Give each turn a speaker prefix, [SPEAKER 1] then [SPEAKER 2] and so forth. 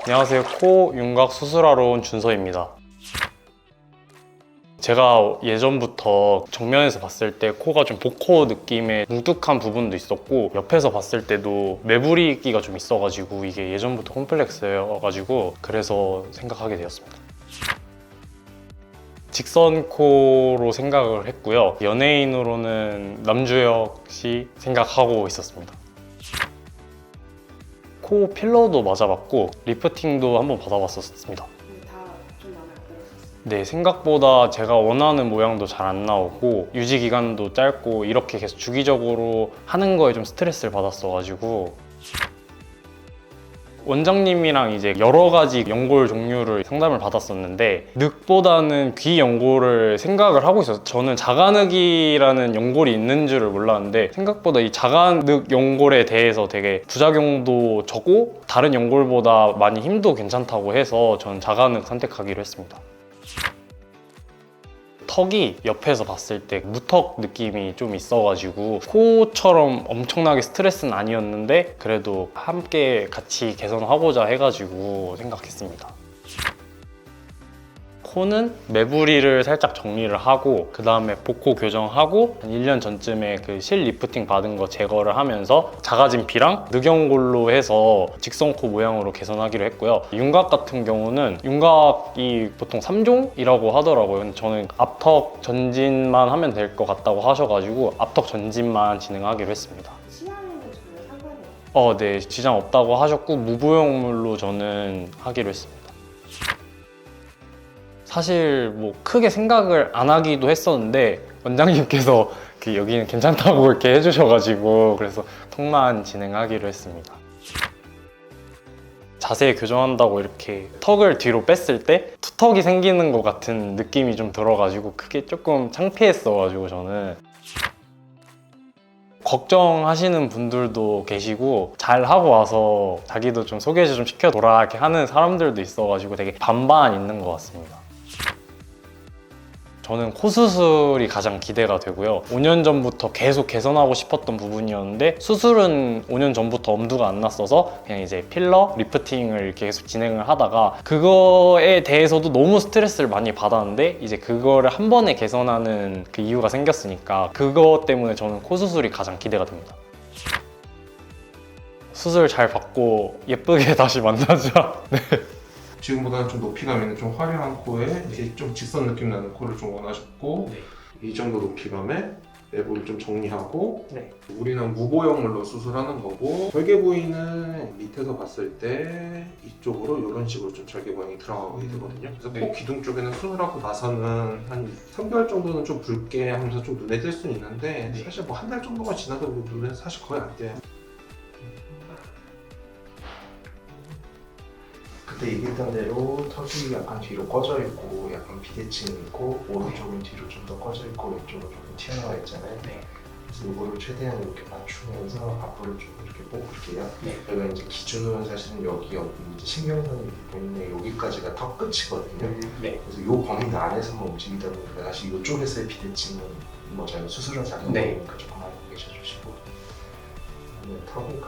[SPEAKER 1] 안녕하세요. 코 윤곽 수술하러 온 준서입니다. 제가 예전부터 정면에서 봤을 때 코가 좀 복코 느낌의 뭉툭한 부분도 있었고, 옆에서 봤을 때도 매부리기가 좀 있어가지고 이게 예전부터 콤플렉스여가지고 그래서 생각하게 되었습니다. 직선 코로 생각을 했고요. 연예인으로는 남주혁 씨 생각하고 있었습니다. 코 필러도 맞아봤고 리프팅도 한번 받아봤었습니다.
[SPEAKER 2] 다 좀 마음에 안 들었었어요.
[SPEAKER 1] 네, 생각보다 제가 원하는 모양도 잘 안 나오고 유지 기간도 짧고 이렇게 계속 주기적으로 하는 거에 좀 스트레스를 받았어가지고, 원장님이랑 이제 여러 가지 연골 종류를 상담을 받았었는데 늑보다는 귀 연골을 생각을 하고 있었어요. 저는 자가늑이라는 연골이 있는 줄을 몰랐는데 생각보다 이 자가늑 연골에 대해서 되게 부작용도 적고 다른 연골보다 많이 힘도 괜찮다고 해서 저는 자가늑 선택하기로 했습니다. 턱이 옆에서 봤을 때 무턱 느낌이 좀 있어가지고 코처럼 엄청나게 스트레스는 아니었는데 그래도 함께 같이 개선하고자 해가지고 생각했습니다. 코는 매부리를 살짝 정리를 하고 그 다음에 복코 교정하고 한 1년 전쯤에 그 실 리프팅 받은 거 제거를 하면서 작아진 피랑 늑연골로 해서 직선코 모양으로 개선하기로 했고요. 윤곽 같은 경우는 윤곽이 보통 3종이라고 하더라고요. 근데 저는 앞턱 전진만 하면 될 것 같다고 하셔가지고 앞턱 전진만 진행하기로 했습니다.
[SPEAKER 2] 치아에는 전혀 상관이 없어요.
[SPEAKER 1] 네, 지장 없다고 하셨고 무보형물로 저는 하기로 했습니다. 사실 뭐 크게 생각을 안 하기도 했었는데 원장님께서 여기는 괜찮다고 이렇게 해주셔가지고 그래서 턱만 진행하기로 했습니다. 자세 교정한다고 이렇게 턱을 뒤로 뺐을 때 투턱이 생기는 것 같은 느낌이 좀 들어가지고 그게 조금 창피했어가지고 저는. 걱정하시는 분들도 계시고 잘 하고 와서 자기도 좀 소개 좀 시켜줘라 이렇게 하는 사람들도 있어가지고 되게 반반 있는 것 같습니다. 저는 코 수술이 가장 기대가 되고요. 5년 전부터 계속 개선하고 싶었던 부분이었는데 수술은 5년 전부터 엄두가 안 났어서 그냥 이제 필러, 리프팅을 이렇게 계속 진행을 하다가 그거에 대해서도 너무 스트레스를 많이 받았는데 이제 그거를 한 번에 개선하는 그 이유가 생겼으니까 그거 때문에 저는 코 수술이 가장 기대가 됩니다. 수술 잘 받고 예쁘게 다시 만나자. 네.
[SPEAKER 3] 지금보다는 좀 높이감 있는 좀 화려한 코에 이렇게 좀 직선 느낌 나는 코를 좀 원하셨고, 이 정도 높이감에 내부를 좀 정리하고,
[SPEAKER 1] 네.
[SPEAKER 3] 우리는 무보형물로 수술하는 거고, 절개 부위는 밑에서 봤을 때 이쪽으로 이런 식으로 좀 절개 모양이 들어가게 되거든요. 그래서 코 기둥 쪽에는 수술하고 나서는 한 3개월 정도는 좀 붉게 하면서 좀 눈에 띌 수는 있는데 사실 뭐 한 달 정도만 지나도 눈에 사실 거의 안 띄어요.
[SPEAKER 4] 그때 얘기했던 대로 턱이 약간 뒤로 꺼져 있고 약간 비대칭이 있고 오른쪽은 뒤로 좀 더 꺼져 있고 왼쪽은 조금 튀어나와 있잖아요. 그래서 이거를 최대한 이렇게 맞추면서 앞으로 좀 이렇게 뽑을게요. 여기가 이제 기준으로는 사실은 여기 이제 신경선이 보이는 여기까지가 턱 끝이거든요. 그래서 이 범위 안에서만 움직이다 보니까 사실 이쪽에서의 비대칭은 뭐 저희 수술은 작은 거니까 조금 알고 계셔주시고 턱을